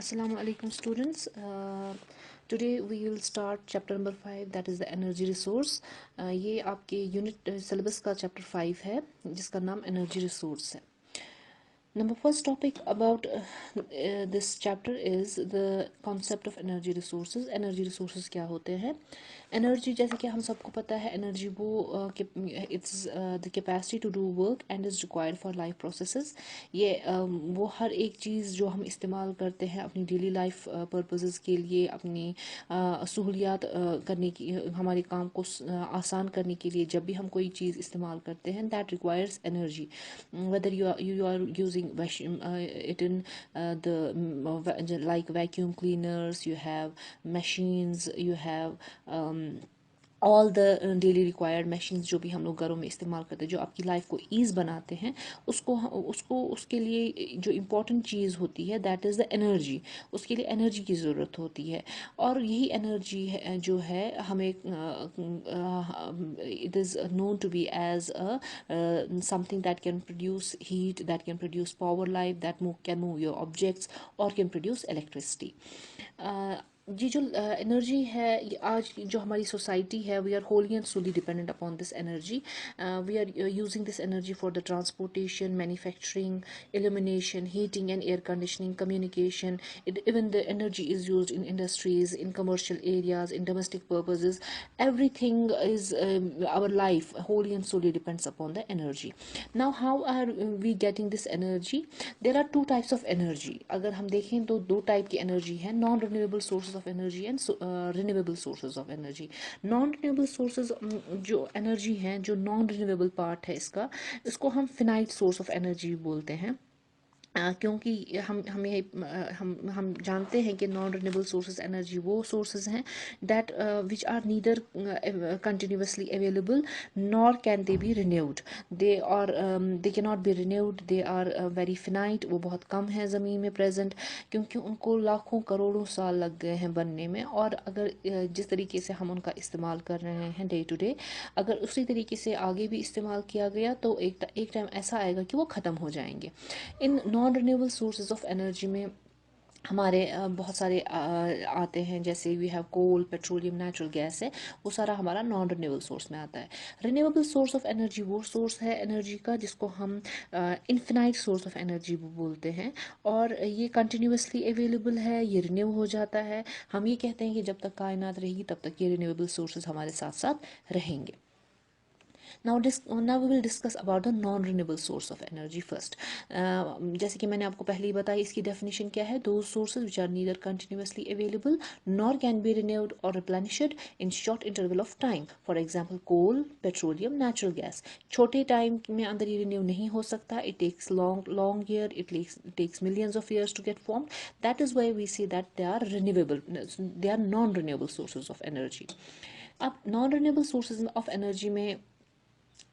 Assalamu alaikum students. Today we will start chapter number 5, that is the energy resource. ये आपके unit syllabus का chapter 5 है जिसका नाम एनर्जी रिसोर्स है. Number first topic about this chapter is the concept of energy resources. Energy resources क्या होते हैं? Energy जैसे कि हम सबको पता है, energy वो it's the capacity to do work and is required for life processes. ये वो हर एक चीज़ जो हम इस्तेमाल करते हैं अपनी डेली लाइफ पर्पसेस के लिए, अपनी सहूलियात करने की, हमारे काम को आसान करने के लिए जब भी हम कोई चीज़ इस्तेमाल करते हैं, that requires energy. Whether you are using it in like vacuum cleaners, you have machines, you have all the daily required machines जो भी हम लोग घरों में इस्तेमाल करते हैं, जो आपकी लाइफ को ईज़ बनाते हैं, उसके लिए जो इम्पोर्टेंट चीज़ होती है दैट इज़ द एनर्जी. उसके लिए एनर्जी की ज़रूरत होती है और यही एनर्जी है जो है हमें it is known to be as something that can produce heat, that can produce power life, that can move your objects और कैन प्रोड्यूस इलेक्ट्रिसिटी. ये जो एनर्जी है, आज जो हमारी सोसाइटी है, we are wholly and solely dependent upon this energy. We are using this energy for the transportation, manufacturing, illumination, heating and air conditioning, communication. Even the energy is used in industries, in commercial areas, in domestic purposes. Everything is our life wholly and solely depends upon the energy. Now how are we getting this energy? There are two types of energy. अगर हम देखें तो दो type की energy है, non renewable sources of energy and renewable sources of energy. Non renewable sources जो energy हैं, जो नॉन रिन्यूएबल पार्ट है इसको हम फिनाइट सोर्स ऑफ एनर्जी बोलते हैं. क्योंकि हम जानते हैं कि नॉन रिन्यूएबल सोर्सेज एनर्जी वो सोर्सेज हैं that which are neither continuously available nor can they be renewed. They can not be renewed, they are very finite. वो बहुत कम है ज़मीन में प्रेजेंट, क्योंकि उनको लाखों करोड़ों साल लग गए हैं बनने में. और अगर जिस तरीके से हम उनका इस्तेमाल कर रहे हैं डे टू डे, अगर उसी तरीके से आगे भी इस्तेमाल किया गया तो एक टाइम ऐसा आएगा कि वो ख़त्म हो जाएंगे. इन non renewable sources of energy में हमारे बहुत सारे आते हैं, जैसे we have coal, petroleum, natural gas है, वो सारा हमारा नॉन रिन्यूएबल सोर्स में आता है. रिन्यूएबल सोर्स ऑफ एनर्जी वो सोर्स है एनर्जी का जिसको हम इन्फिनाइट सोर्स ऑफ एनर्जी बोलते हैं, और ये कंटिन्यूसली अवेलेबल है, ये रिन्यू हो जाता है. हम ये कहते हैं कि जब तक कायनात रहेगी तब तक ये रिन्यूएबल सोर्सेज हमारे साथ साथ रहेंगे. Now we will discuss about the non-renewable source of energy first. जैसे कि मैंने आपको पहले ही बताया, इसकी definition क्या है? Those sources which are neither continuously available nor can be renewed or replenished in short interval of time. For example, coal, petroleum, natural gas. छोटे टाइम में अंदर ये renew नहीं हो सकता. It takes long year. It takes millions of years to get formed. That is why we say that they are renewable. They are non-renewable sources of energy. अब non-renewable sources of energy में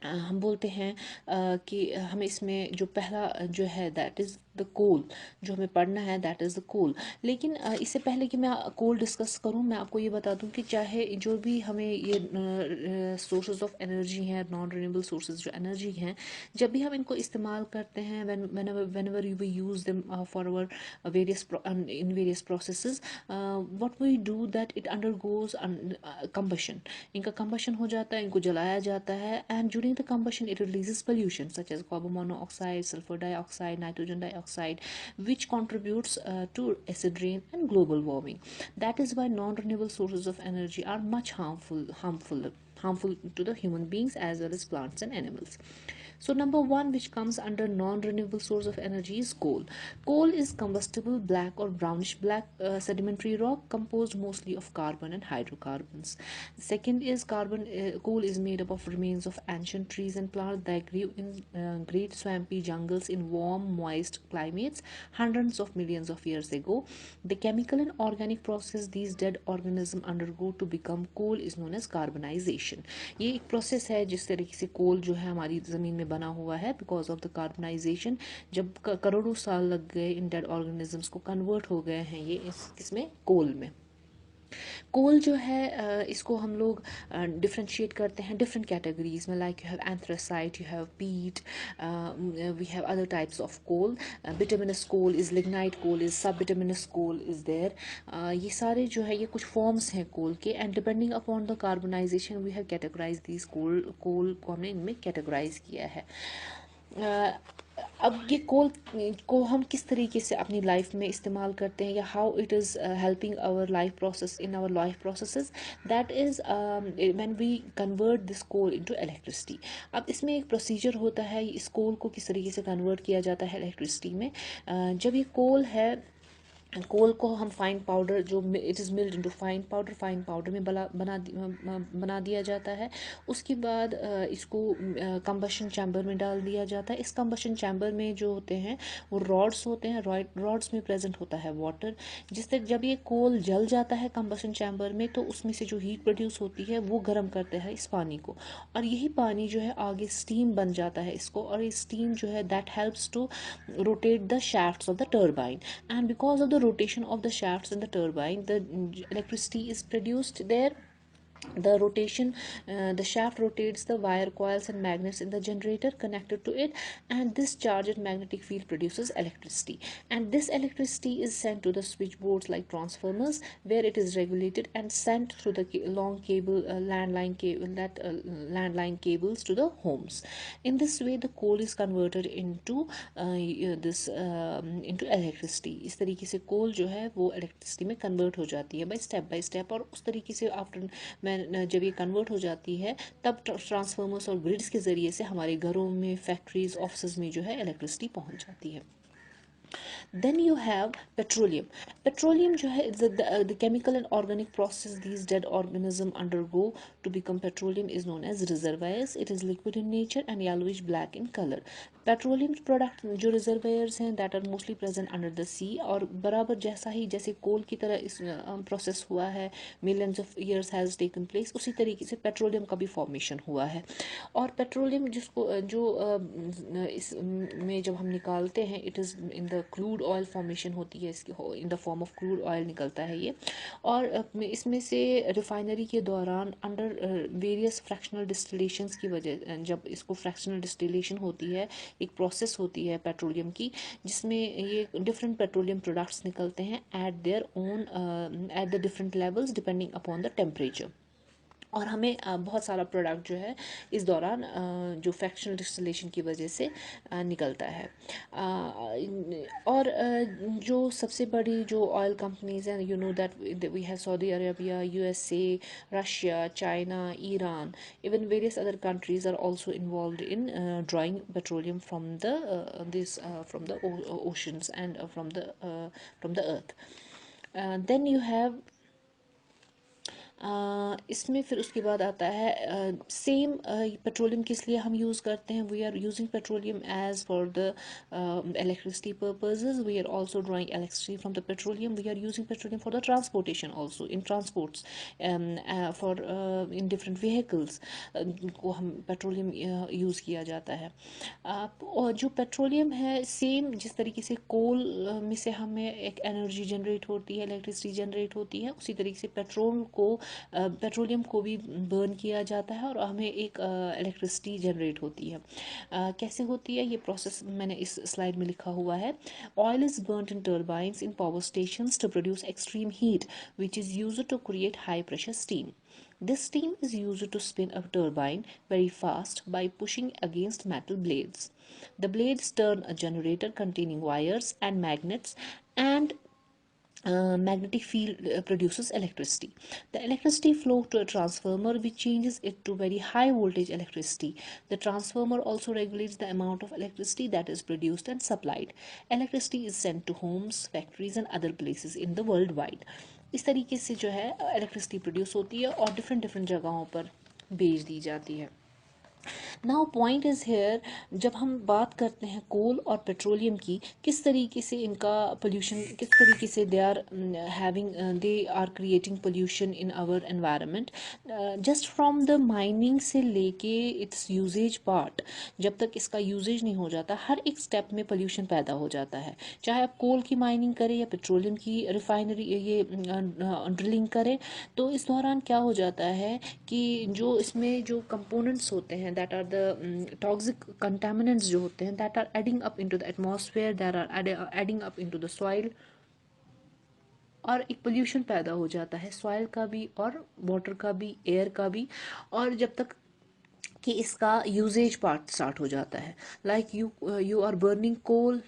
हम बोलते हैं कि हमें इसमें जो पहला जो है दैट इज़ द कोल, जो हमें पढ़ना है दैट इज़ द कोल. लेकिन इससे पहले कि मैं कोल डिस्कस करूं, मैं आपको ये बता दूं कि चाहे जो भी हमें ये सोर्सेज ऑफ एनर्जी हैं, नॉन रिन्यूएबल सोर्सेज जो एनर्जी हैं, जब भी हम इनको इस्तेमाल करते हैं, whenever we use them for our various processes, what we do that it undergoes combustion. इनका combustion हो जाता है, इनको जलाया जाता है, and during the combustion it releases pollution such as carbon monoxide, sulfur dioxide, nitrogen dioxide, which contributes to acid rain and global warming. That is why non-renewable sources of energy are much harmful to the human beings as well as plants and animals. So number one, which comes under non-renewable source of energy, is coal. Coal is combustible black or brownish black sedimentary rock composed mostly of carbon and hydrocarbons. Second is coal is made up of remains of ancient trees and plants that grew in great swampy jungles in warm, moist climates hundreds of millions of years ago. The chemical and organic process these dead organisms undergo to become coal is known as carbonization. ये एक process है जिस तरीके से कोल जो है हमारी ज़मीन में बना हुआ है बिकॉज ऑफ द कार्बनाइजेशन. जब करोड़ों साल लग गए इन डेड ऑर्गेनिजम्स को कन्वर्ट हो गए हैं ये इसमें कोल में. कोल जो है इसको हम लोग डिफ्रेंशिएट करते हैं डिफरेंट कैटेगरीज में, like you have anthracite, you have peat, we have other types of coal, bituminous coal is, lignite coal is, sub bituminous coal is there. ये सारे जो है ये कुछ फॉर्म्स हैं कोल के, and depending upon the carbonization we have categorize these coal, coal को हमने इनमें कैटेगराइज किया है। अब ये कोल को हम किस तरीके से अपनी लाइफ में इस्तेमाल करते हैं, या how it is helping our life process, in our life processes, that is when we convert this coal into electricity. अब इसमें एक प्रोसीजर होता है, इस कोल को किस तरीके से कन्वर्ट किया जाता है इलेक्ट्रिसिटी में। जब ये कोल है, कोल को हम फाइन पाउडर, जो it is milled into fine powder में बना दिया जाता है। उसके बाद इसको कंबशन चैम्बर में डाल दिया जाता है। इस कंबशन चैम्बर में जो होते हैं वो रॉड्स होते हैं, रॉड्स में प्रेजेंट होता है वाटर, जिससे जब ये कोल जल जाता है कंबशन चैम्बर में तो उसमें से जो हीट प्रोड्यूस होती है वो गर्म करता है इस पानी को, और यही पानी जो है आगे स्टीम बन जाता है इसको, और ये स्टीम जो है that helps to rotate the shafts of the turbine, and because of the rotation of the shafts in the turbine the electricity is produced there. The rotation, the shaft rotates the wire coils and magnets in the generator connected to it, and this charged magnetic field produces electricity, and this electricity is sent to the switchboards like transformers, where it is regulated and sent through the long cable, landline cables to the homes. In this way the coal is converted into this into electricity. इस तरीके से कोल जो है वो electricity में convert हो जाती है बाय स्टेप, और उस तरीके से आफ्टर जब ये कन्वर्ट हो जाती है तब ट्रांसफार्मर्स और ग्रिड्स के ज़रिए से हमारे घरों में, फैक्ट्रीज, ऑफिस में जो है इलेक्ट्रिसिटी पहुंच जाती है। Then you have petroleum. Petroleum जो है the chemical and organic process these dead organism undergo to become petroleum is known as reservoirs. It is liquid in nature and yellowish black in color. Petroleum product जो reservoirs हैं that are mostly present under the sea, और बराबर जैसा ही जैसे कोल की तरह इस process हुआ है, millions of years has taken place, उसी तरीके से पेट्रोलियम का भी फॉर्मेशन हुआ है। और पेट्रोलियम जिसको जो इस में जब हम निकालते हैं, it is in the crude oil formation होती है इसकी, in the form of crude oil निकलता है ये। और इसमें से रिफाइनरी के दौरान अंडर वेरियस फ्रैक्शनल डिस्टिलेशंस की वजह, जब इसको फ्रैक्शनल डिस्टिलेशन होती है, एक प्रोसेस होती है पेट्रोलियम की, जिसमें ये डिफरेंट पेट्रोलियम प्रोडक्ट्स निकलते हैं eight their own at the different levels depending upon the temperature. और हमें बहुत सारा प्रोडक्ट जो है इस दौरान जो फ्रैक्शनल डिस्टिलेशन की वजह से निकलता है। और जो सबसे बड़ी जो ऑयल कंपनीज हैं, you know that we have Saudi Arabia, USA, Russia, China, Iran, even various other countries are also involved in drawing petroleum from the from the oceans and from the earth. Then you have इसमें फिर उसके बाद आता है same petroleum किस लिए हम use करते हैं। We are using petroleum as for the electricity purposes, we are also drawing electricity from the petroleum, we are using petroleum for the transportation also in transports, for इन different vehicles को हम petroleum use किया जाता है। और जो petroleum है same जिस तरीके से कोल में से हमें एक एनर्जी जनरेट होती है, इलेक्ट्रिसिटी जनरेट होती है, उसी तरीके से पेट्रोलियम को भी बर्न किया जाता है और हमें एक इलेक्ट्रिसिटी जनरेट होती है। कैसे होती है ये प्रोसेस मैंने इस स्लाइड में लिखा हुआ है। Oil is burned in turbines in power stations to produce extreme heat which is used to create high pressure steam. This steam is used to spin a turbine very fast by pushing against metal blades. The blades turn a generator containing wires and magnets, and magnetic field produces electricity. The electricity flow to a transformer which changes it to very high voltage electricity. The transformer also regulates the amount of electricity that is produced and supplied. Electricity is sent to homes, factories and other places in the worldwide. इस तरीके से जो है electricity produce होती है और different different जगहों पर भेज दी जाती है। नाउ पॉइंट इज़ हेयर, जब हम बात करते हैं कोल और पेट्रोलियम की, किस तरीके से इनका पोल्यूशन, किस तरीके से they are having, they are creating pollution in our environment, just from the mining से लेके इट्स यूजेज पार्ट, जब तक इसका यूजेज नहीं हो जाता, हर एक स्टेप में पोल्यूशन पैदा हो जाता है। चाहे आप कोल की माइनिंग करें या पेट्रोलियम की रिफाइनरी ये ड्रिलिंग करें, तो इस दौरान क्या हो जाता है कि जो इसमें जो कंपोनेंट्स होते हैं, that are the toxic contaminants जो होते हैं, that are adding up into the atmosphere, that are adding up into the soil, और एक पोल्यूशन पैदा हो जाता है सॉइल का भी और वाटर का भी, एयर का भी। और जब तक कि इसका यूजेज पार्ट स्टार्ट हो जाता है, like you are burning coal,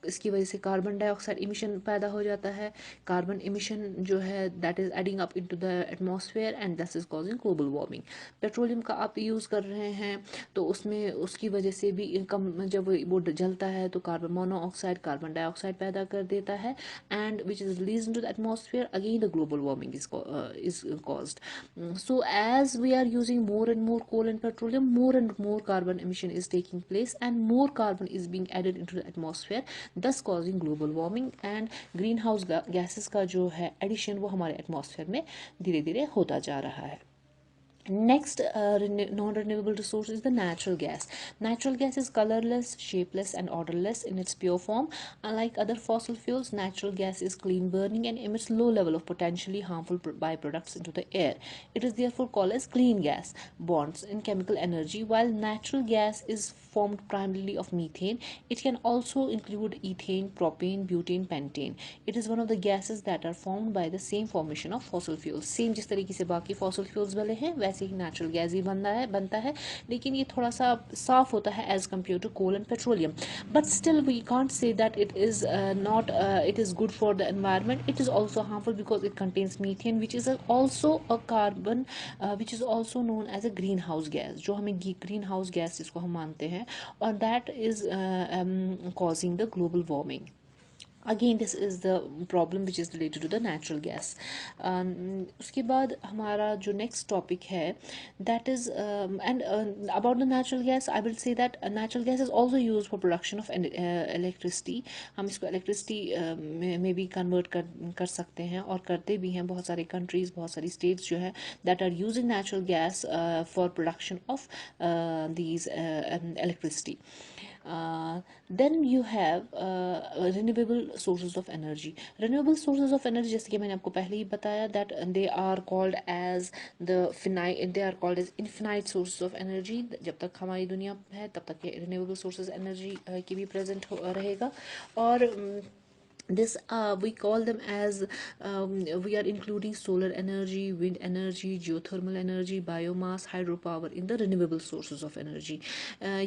इसकी वजह से कार्बन डाइऑक्साइड इमिशन पैदा हो जाता है। कार्बन इमिशन जो है that is adding up into the atmosphere and this is causing global warming. Petroleum का आप यूज़ कर रहे हैं तो उसमें उसकी वजह से भी कम, जब वो जलता है तो कार्बन मोनोऑक्साइड, कार्बन डाइऑक्साइड पैदा कर देता है, and which is release into the atmosphere, again the global warming is caused. So as we are using more and more coal and petroleum, more and more carbon emission is taking place and more carbon is being added into the atmosphere, thus causing global warming, and greenhouse gases का जो है addition वो हमारे atmosphere में धीरे धीरे होता जा रहा है। Next non-renewable resource is the natural gas. Natural gas is colorless, shapeless, and odorless in its pure form. Unlike other fossil fuels, natural gas is clean burning and emits low level of potentially harmful byproducts into the air. It is therefore called as clean gas. Bonds in chemical energy. While natural gas is formed primarily of methane, it can also include ethane, propane, butane, pentane. It is one of the gases that are formed by the same formation of fossil fuels. Same जिस तरीके से बाकी fossil fuels वाले हैं वैसे ही natural gas ही बनता है, लेकिन ये थोड़ा सा साफ होता है as compared to coal and petroleum. But still we can't say that it is not it is good for the environment. It is also harmful because it contains methane, which is also a carbon which is also known as a greenhouse gas, जो हमें greenhouse gas जिसको हम मानते हैं, और that is causing the global warming. Again this is the problem which is related to the natural gas. उसके बाद हमारा जो नेक्स्ट टॉपिक है that is and about the natural gas, I will say that natural gas is also use for production of electricity. हम इसको electricity में भी convert कर सकते हैं और करते भी हैं। बहुत सारे कंट्रीज़, बहुत सारी स्टेट्स जो है that are using natural gas for production of these electricity. Then you have renewable sources of energy. Renewable sources of energy, जैसे कि मैंने आपको पहले ही बताया, that they are called as they are called as infinite sources of energy. जब तक हमारी दुनिया है तब तक ये renewable sources energy की भी present रहेगा। और this we call them as we are including solar energy, wind energy, geothermal energy, biomass, hydropower in the renewable sources of energy.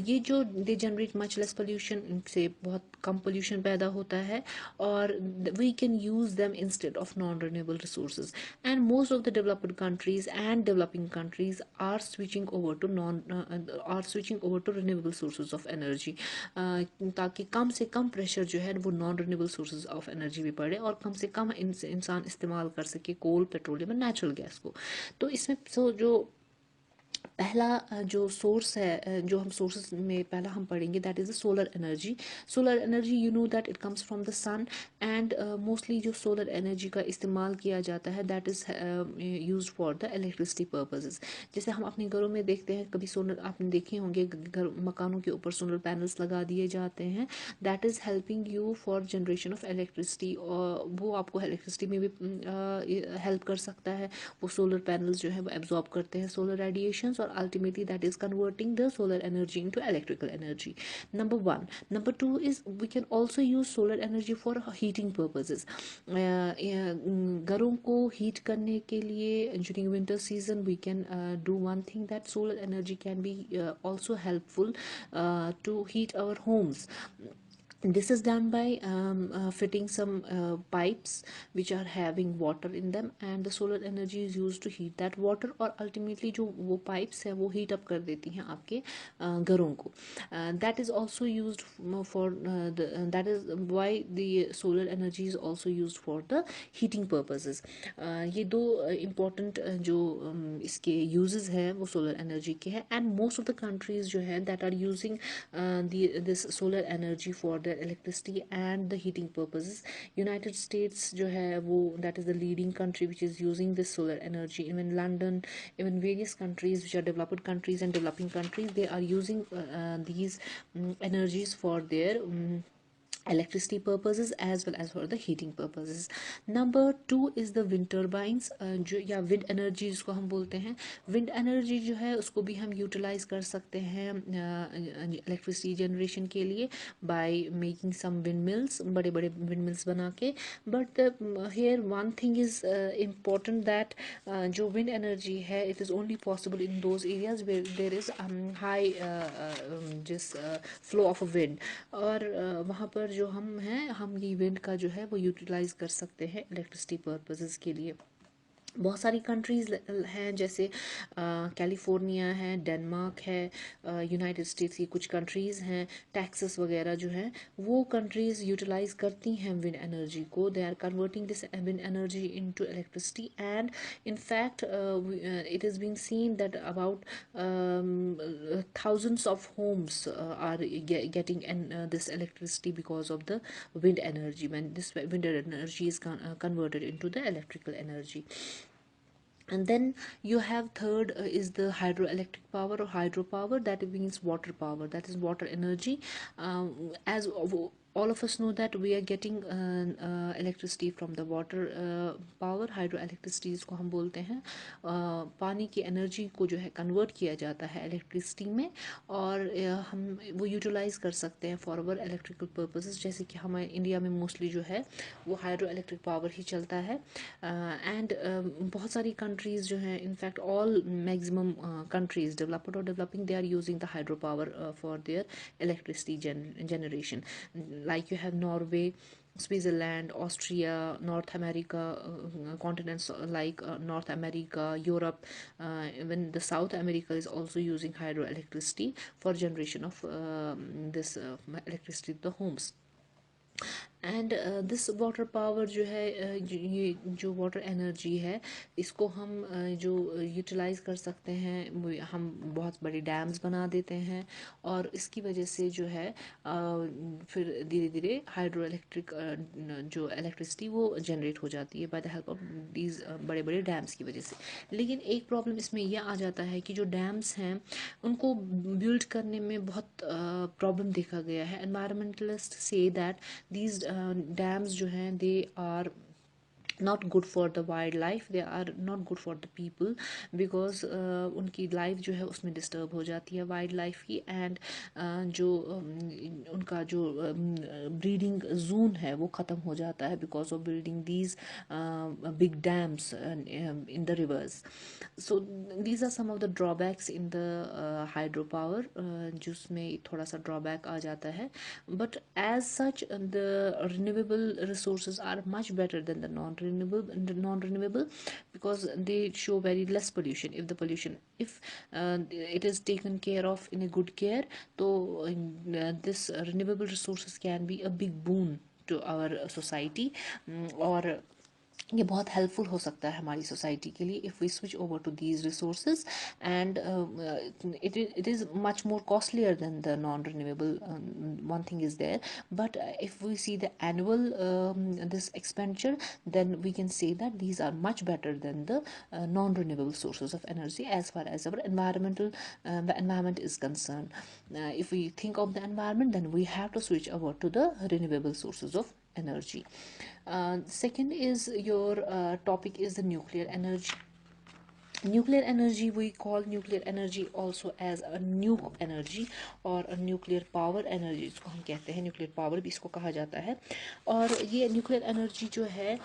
ये जो they generate much less pollution, इनसे बहुत कम pollution पैदा होता है, और we can use them instead of non-renewable resources. And most of the developed countries and developing countries are switching over to renewable sources of energy, ताकि कम से कम pressure जो है वो non renewable sources of energy भी पड़े और कम से कम इंसान इस्तेमाल कर सके कोल, पेट्रोलियम और नेचुरल गैस को। तो इसमें जो पहला जो सोर्स है, जो हम सोर्सेज में पहला हम पढ़ेंगे, that is the solar energy. Solar energy you know that it comes from the sun, and mostly जो सोलर एनर्जी का इस्तेमाल किया जाता है that is used for the electricity purposes. जैसे हम अपने घरों में देखते हैं, कभी सोलर आपने देखे होंगे, घर मकानों के ऊपर सोलर पैनल्स लगा दिए जाते हैं, that is helping you for generation of electricity. वो आपको इलेक्ट्रिसिटी में भी हेल्प कर सकता है। वो सोलर पैनल्स जो है वो एब्जॉर्ब करते हैं सोलर रेडिएशंस, और ultimately that is converting the solar energy into electrical energy. Number one. Number two is we can also use solar energy for heating purposes. घरों को हीट करने के लिए during winter season we can do one thing, that solar energy can be also helpful to heat our homes. This is done by fitting some pipes which are having water in them, and the solar energy is used to heat that water, और ultimately जो वो pipes है वो heat up कर देती हैं आपके घरों को. That is also used for that is why the solar energy is also used for the heating purposes. ये दो important जो इसके uses हैं वो solar energy के हैं, and most of the countries जो हैं that are using this solar energy for their electricity and the heating purposes. United States जो है वो that is the leading country which is using this solar energy. Even London, even various countries which are developed countries and developing countries, they are using these energies for their electricity purposes as well as for the heating purposes. Number two is the wind turbines, जो या wind energy जिसको हम बोलते हैं. wind energy जो है उसको भी हम utilize कर सकते हैं electricity generation के लिए by making some windmills, बड़े बड़े windmills बना के. but here one thing is important that जो wind energy है it is only possible in those areas where there is high just flow of a wind, और वहाँ पर जो हम हैं हम ये विंड का जो है वो यूटिलाइज कर सकते हैं इलेक्ट्रिसिटी पर्पसेस के लिए. बहुत सारी कंट्रीज़ हैं जैसे कैलिफोर्निया है, डेनमार्क है, यूनाइटेड स्टेट्स की कुछ कंट्रीज़ हैं, टेक्सास वगैरह जो हैं वो कंट्रीज़ यूटिलाइज करती हैं विंड एनर्जी को. They are converting this wind energy into electricity, and in fact it has been seen that about thousands of homes are getting this electricity because of the wind energy, when this wind energy is converted into the electrical energy. And then you have third is the hydroelectric power or hydropower, that means water power, that is water energy. As all of us know that we are getting electricity from the water power. Hydroelectricity इसको हम बोलते हैं. पानी की energy को जो है convert किया जाता है इलेक्ट्रिसिटी में, और हम वो यूटिलाइज कर सकते हैं फॉर अवर इलेक्ट्रिकल पर्पसेस. जैसे कि हमारे इंडिया में मोस्टली जो है वो हाइड्रो इलेक्ट्रिक पावर ही चलता है. एंड बहुत सारी कंट्रीज़ जो हैं, in fact all maximum countries developed और developing, they are using the hydro power for their electricity generation. Like you have Norway, Switzerland, Austria, North America, continents like North America, Europe, even the South America is also using hydroelectricity for generation of this electricity to the homes. And this water power जो है ये जो water energy है इसको हम जो utilise कर सकते हैं, हम बहुत बड़े डैम्स बना देते हैं, और इसकी वजह से जो है फिर धीरे धीरे हाइड्रो इलेक्ट्रिक जो इलेक्ट्रिसिटी वो जनरेट हो जाती है by the help of these बड़े बड़े डैम्स की वजह से. लेकिन एक प्रॉब्लम इसमें यह आ जाता है कि जो डैम्स हैं उनको बिल्ड करने में बहुत प्रॉब्लम देखा गया है. Environmentalist say that these dams जो हैं they are not good for the wildlife, they are not good for the people, because उनकी लाइफ जो है उसमें डिस्टर्ब हो जाती है वाइल्ड लाइफ की, एंड जो उनका जो ब्रीडिंग जोन है वो ख़त्म हो जाता है because of building these big dams in the rivers. So these are some of the drawbacks in the hydro power, जिसमें थोड़ा सा ड्रॉबैक आ जाता है. But as such the renewable resources are much better than the non-renewable because they show very less pollution. If the pollution, if it is taken care of in a good care, so this renewable resources can be a big boon to our society. और ये बहुत helpful हो सकता है हमारी सोसाइटी के लिए if we switch over to these resources. And it is much more costlier than the non-renewable. One thing is there, but if we see the annual this expenditure, then we can say that these are much better than the non-renewable sources of energy as far as our the environment is concerned. If we think of the environment, then we have to switch over to the renewable sources of energy. Second is your topic is the nuclear energy. nuclear energy, we call nuclear energy also as a nuke energy और nuclear power energy इसको हम कहते हैं, nuclear power भी इसको कहा जाता है। और ये न्यूक्लियर एनर्जी जो है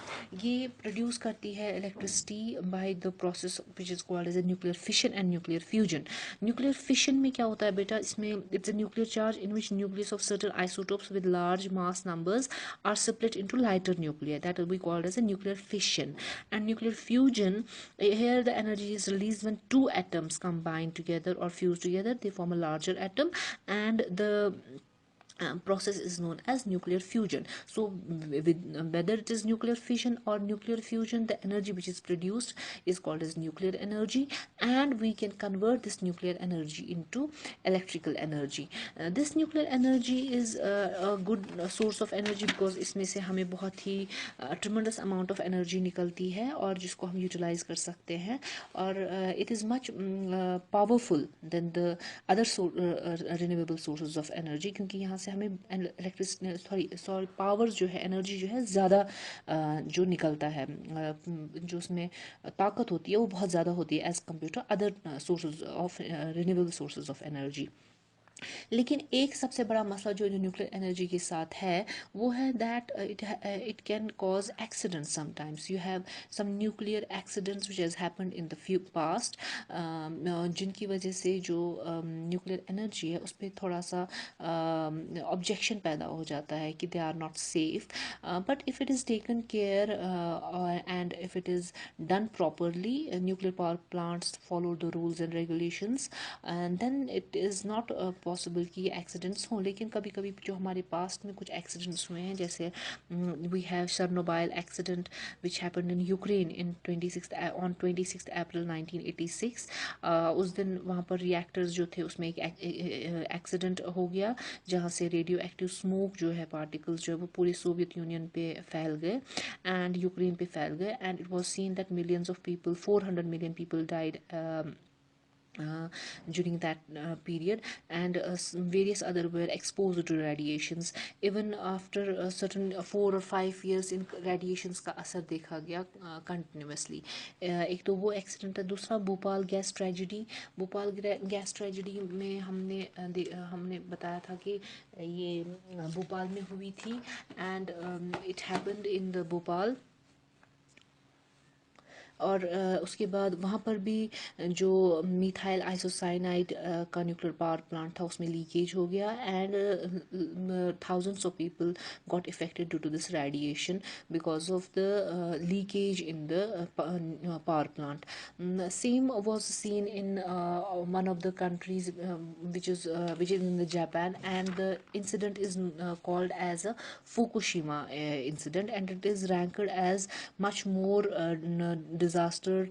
ये प्रोड्यूस करती है electricity by the process which is called as a nuclear fission and nuclear fusion. Nuclear fission में क्या होता है बेटा, इसमें it's a nuclear charge in which nucleus of certain isotopes with large mass numbers are split into lighter nuclei, that will be called as a nuclear fission. And nuclear fusion, here the energy is released when two atoms combine together or fuse together, they form a larger atom, and the process is known as nuclear fusion. So whether it is nuclear fission or nuclear fusion, the energy which is produced is called as nuclear energy, and we can convert this nuclear energy into electrical energy. This nuclear energy is a good source of energy because इसमें से हमें बहुत ही tremendous amount of energy निकलती है और जिसको हम utilize कर सकते हैं, और it is much powerful than the other renewable sources of energy, क्योंकि यहाँ से हमें इलेक्ट्रिसिटी सॉरी पावर जो है, एनर्जी जो है ज़्यादा जो निकलता है, जो उसमें ताकत होती है वो बहुत ज़्यादा होती है as compare to other sources of renewable sources of energy. लेकिन एक सबसे बड़ा मसला जो न्यूक्लियर एनर्जी के साथ है वो है that it can cause accident sometimes. You have some nuclear accidents which has happened in the few past, जिनकी वजह से जो न्यूक्लियर एनर्जी है उस पर थोड़ा सा ऑब्जेक्शन पैदा हो जाता है कि they are not safe, but if it is taken care and if it is done properly, nuclear power plants follow the rules and regulations, and then it is not possible कि accidents हों। लेकिन कभी कभी जो हमारे past में कुछ accidents हुए हैं, जैसे we have Chernobyl accident which happened in Ukraine in 26 April 1986। उस दिन वहाँ पर रिएक्टर्स जो थे उसमें एक एक्सीडेंट हो गया जहाँ से रेडियो एक्टिव स्मोक जो है, पार्टिकल्स जो है वो पूरे सोवियत यूनियन पे फैल गए एंड यूक्रेन पे फैल गए, and it was seen that millions of people, 400 million people died during that period, and various other were exposed to radiations. Even after a certain 4 or 5 years in radiations का असर देखा गया continuously. एक तो वो एक्सीडेंट है, दूसरा Bhopal gas tragedy. Bhopal gas tragedy में हमने बताया था कि ये भोपाल में हुई थी, and it happened in the Bhopal. और उसके बाद वहाँ पर भी जो मिथाइल आइसोसाइनाइड का न्यूक्लियर पावर प्लांट था उसमें लीकेज हो गया, and thousands of people got affected due to this radiation because of the leakage in the power plant. Same was seen in one of the countries which is in the Japan, and the incident is called as a Fukushima incident, and it is ranked as much more disaster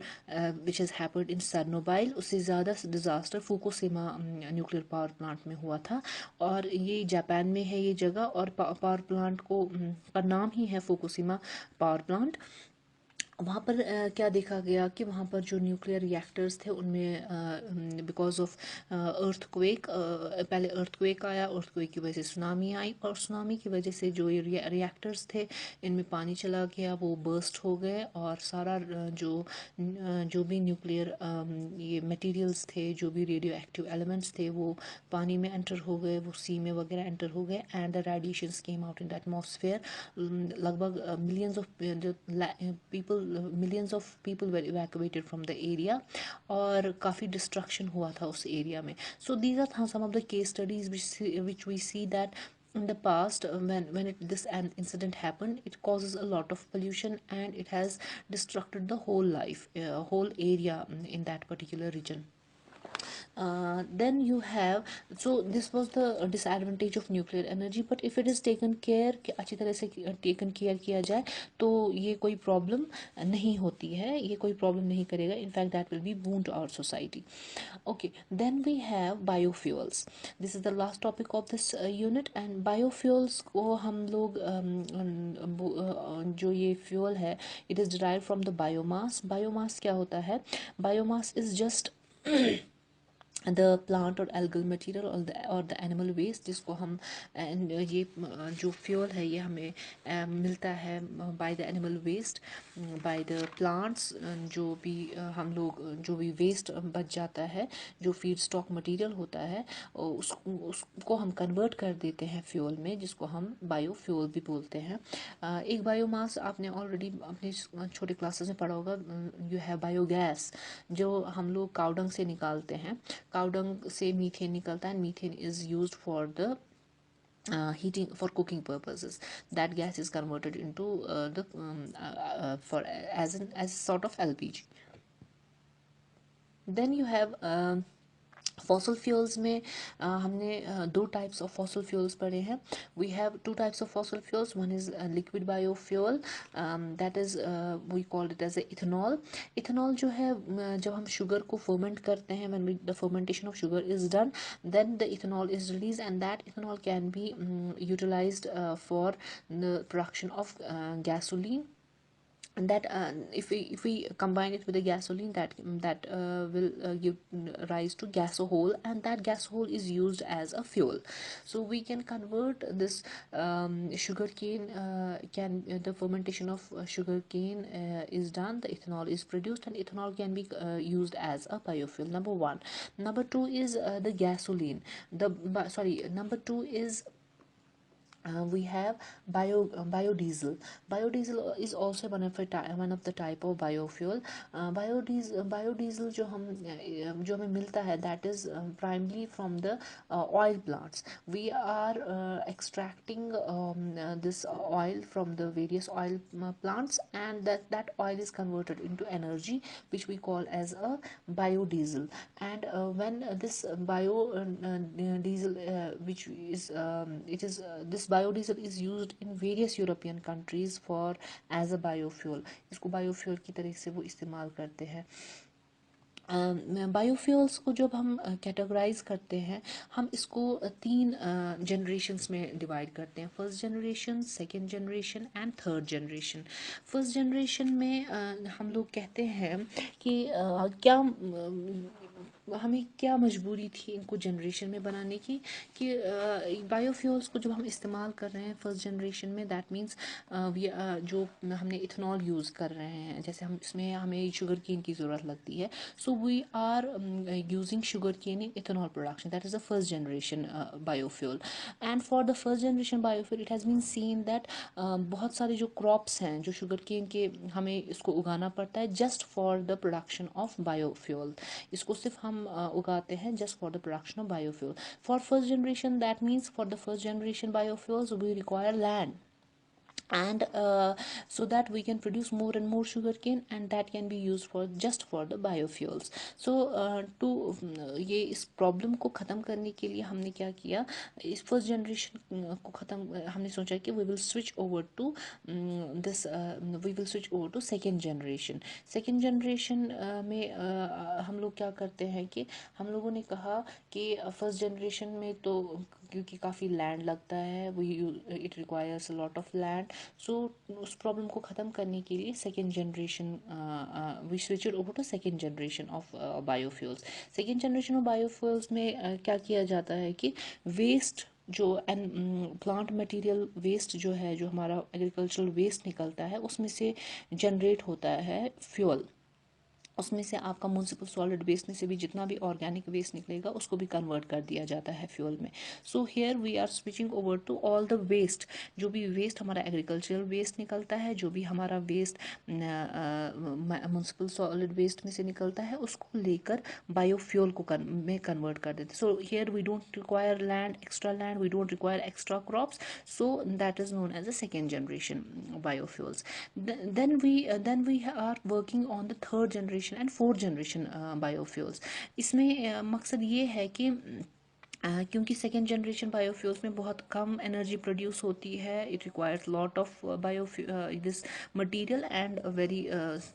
which has happened in Chernobyl। उससे ज़्यादा disaster Fukushima nuclear power plant में हुआ था, और ये Japan में है ये जगह, और पावर प्लांट को का नाम ही है फुकुशिमा पावर प्लांट। वहाँ पर क्या देखा गया कि वहाँ पर जो न्यूक्लियर रिएक्टर्स थे उनमें बिकॉज ऑफ अर्थक्वेक, पहले अर्थक्वेक आया, अर्थक्वेक की वजह से सुनामी आई, और सुनामी की वजह से जो ये रिएक्टर्स थे इनमें पानी चला गया, वो बर्स्ट हो गए, और सारा जो भी न्यूक्लियर ये मटेरियल्स थे, जो भी रेडियो एक्टिव एलिमेंट्स थे वो पानी में एंटर हो गए, वो सी में वगैरह एंटर हो गए, and the radiations came out in the atmosphere. लगभग millions of people were evacuated from the area, और काफ़ी डिस्ट्रक्शन हुआ था उस एरिया में। So these are some of the case studies which we see that in the past this an incident happened, it causes a lot of pollution and it has destructed the whole life, whole area in that particular region. Then you have, so this was the disadvantage of nuclear energy, but if it is taken care कि अच्छी तरह से taken care किया जाए तो ये कोई problem नहीं होती है, ये कोई problem नहीं करेगा, in fact that will be boon to our society. Okay, then we have biofuels. This is the last topic of this unit, and biofuels को हम लोग जो ये fuel है, it is derived from the biomass. Biomass क्या होता है? Biomass is just the plant और एल्गल मटेरियल और द एनिमल वेस्ट, जिसको हम ये जो फ्यूल है ये हमें मिलता है by the animal waste, by the plants. जो भी हम लोग जो भी वेस्ट बच जाता है, जो फीड स्टॉक मटेरियल होता है, उसको हम कन्वर्ट कर देते हैं फ्यूल में, जिसको हम बायोफ्यूल भी बोलते हैं। एक बायोमास आपने ऑलरेडी अपने छोटे क्लासेस में पढ़ा होगा, यू हैव बायोगैस, जो हम लोग काउडंग से निकालते हैं। काउडंग से मीथेन निकलता है, methane is used for the heating for cooking purposes. That gas is converted into the for as sort of LPG. Then you have fossil fuels में हमने दो टाइप्स ऑफ फॉसल फ्यूल्स पढ़े हैं। We have two types of fossil fuels, one is liquid biofuel, that is we called it as a ethanol. Ethanol जो है जब हम शुगर को फर्मेंट करते हैं, when the fermentation of sugar is done, then the ethanol is release and that ethanol can be utilized for the production of gasoline. And that if we combine it with the gasoline, that will give rise to gasohol, and that gasohol is used as a fuel. So we can convert this sugar cane can the fermentation of sugar cane is done, the ethanol is produced, and ethanol can be used as a biofuel. Number one. Number two is the gasoline. Number two is we have biodiesel. Biodiesel is also one of the type of biofuel. Biodiesel जो हमें मिलता है, that is primarily from the oil plants. We are extracting this oil from the various oil plants, and that oil is converted into energy, which we call as a biodiesel. And when this diesel which is it is this biodiesel is used in various European countries for as a biofuel. इसको biofuel की तरह से वो इस्तेमाल करते हैं। Biofuels को जब हम कैटेगराइज करते हैं, हम इसको तीन जनरेशन्स में डिवाइड करते हैं। First generation, second generation and third generation. First generation में हम लोग कहते हैं कि क्या हमें क्या मजबूरी थी इनको जनरेशन में बनाने की, कि बायोफ्यूल्स को जब हम इस्तेमाल कर रहे हैं फर्स्ट जनरेशन में, दैट मीन्स जो हमने इथेनॉल यूज़ कर रहे हैं, जैसे हम इसमें हमें शुगर केन की ज़रूरत लगती है, so we are using sugarcane in ethanol production. That is the first generation biofuel. And for the first generation biofuel, it has been seen that बहुत सारे जो crops हैं, जो sugarcane के हमें इसको उगाना पड़ता है just for the production of biofuel. इसको सिर्फ हम उगाते हैं just for the production of biofuel. For first generation, that means for the first generation biofuels, we require land, and so that we can produce more and more sugarcane, and that can be used for just for the biofuels. So to ये इस problem को ख़त्म करने के लिए हमने क्या किया, इस फर्स्ट जनरेशन को ख़त्म हमने सोचा कि we will switch over to this we will switch over to second generation. Second generation में हम लोग क्या करते हैं कि हम लोगों ने कहा कि फर्स्ट जनरेशन में तो क्योंकि काफ़ी लैंड लगता है, वो it requires a lot of land, so उस प्रॉब्लम को ख़त्म करने के लिए second generation we switched over to second generation of biofuels. Second generation of biofuels में क्या किया जाता है कि वेस्ट जो एंड प्लांट मटेरियल वेस्ट जो है, जो हमारा एग्रीकल्चरल वेस्ट निकलता है, उसमें से जनरेट होता है फ्यूल। उसमें से आपका म्यूनसिपल सॉलिड वेस्ट में से भी जितना भी ऑर्गेनिक वेस्ट निकलेगा उसको भी कन्वर्ट कर दिया जाता है फ्यूल में। So here we are switching over to all the waste, जो भी वेस्ट हमारा एग्रीकल्चरल वेस्ट निकलता है, जो भी हमारा वेस्ट म्यूनसिपल सॉलिड वेस्ट में से निकलता है, उसको लेकर बायोफ्यूल को में कन्वर्ट कर देते हैं। So here we don't require land, extra land, we don't require extra crops, so that is known as a second generation biofuels. then we are working on the third generation and fourth generation biofuels. इसमें मकसद ये है कि क्योंकि second generation biofuels में बहुत कम energy produce होती है, it requires lot of bio this material and very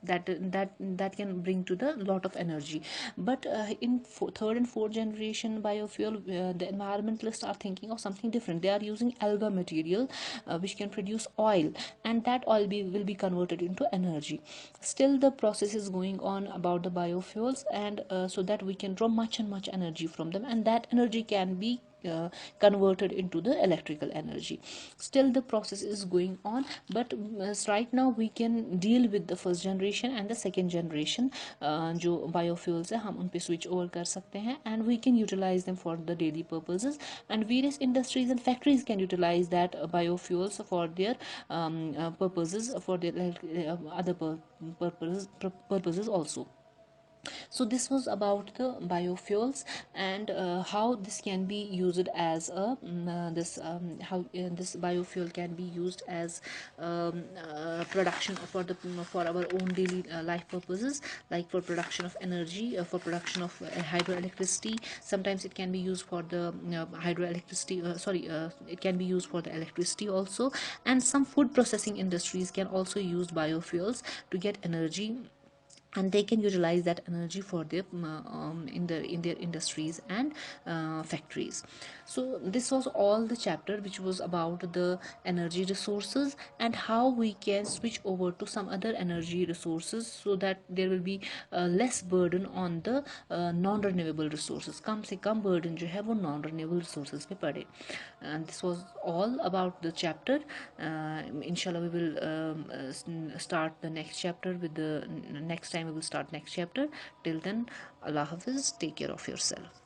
that can bring to the lot of energy. But in third and fourth generation biofuel, the environmentalists are thinking of something different. They are using alga material, which can produce oil, and that oil will be converted into energy. Still the process is going on about the biofuels, and so that we can draw much and much energy from them, and that energy can be converted into the electrical energy. Still the process is going on, but right now we can deal with the first generation and the second generation जो biofuels है हम उन पे switch over कर सकते हैं, and we can utilize them for the daily purposes, and various industries and factories can utilize that biofuels for their purposes, for their other purposes also. So this was about the biofuels, and how this can be used as a this how this biofuel can be used as production for the for our own daily life purposes, like for production of energy, for production of hydroelectricity. Sometimes it can be used for the hydroelectricity, it can be used for the electricity also, and some food processing industries can also use biofuels to get energy, and they can utilize that energy for their in their industries and factories. So this was all the chapter which was about the energy resources and how we can switch over to some other energy resources, so that there will be less burden on the non renewable resources. कम से कम burden जो है वो non renewable resources पे पड़े. And this was all about the chapter. Inshallah we will start the next chapter with the next time we will start next chapter. Till then, Allah Hafiz, take care of yourself.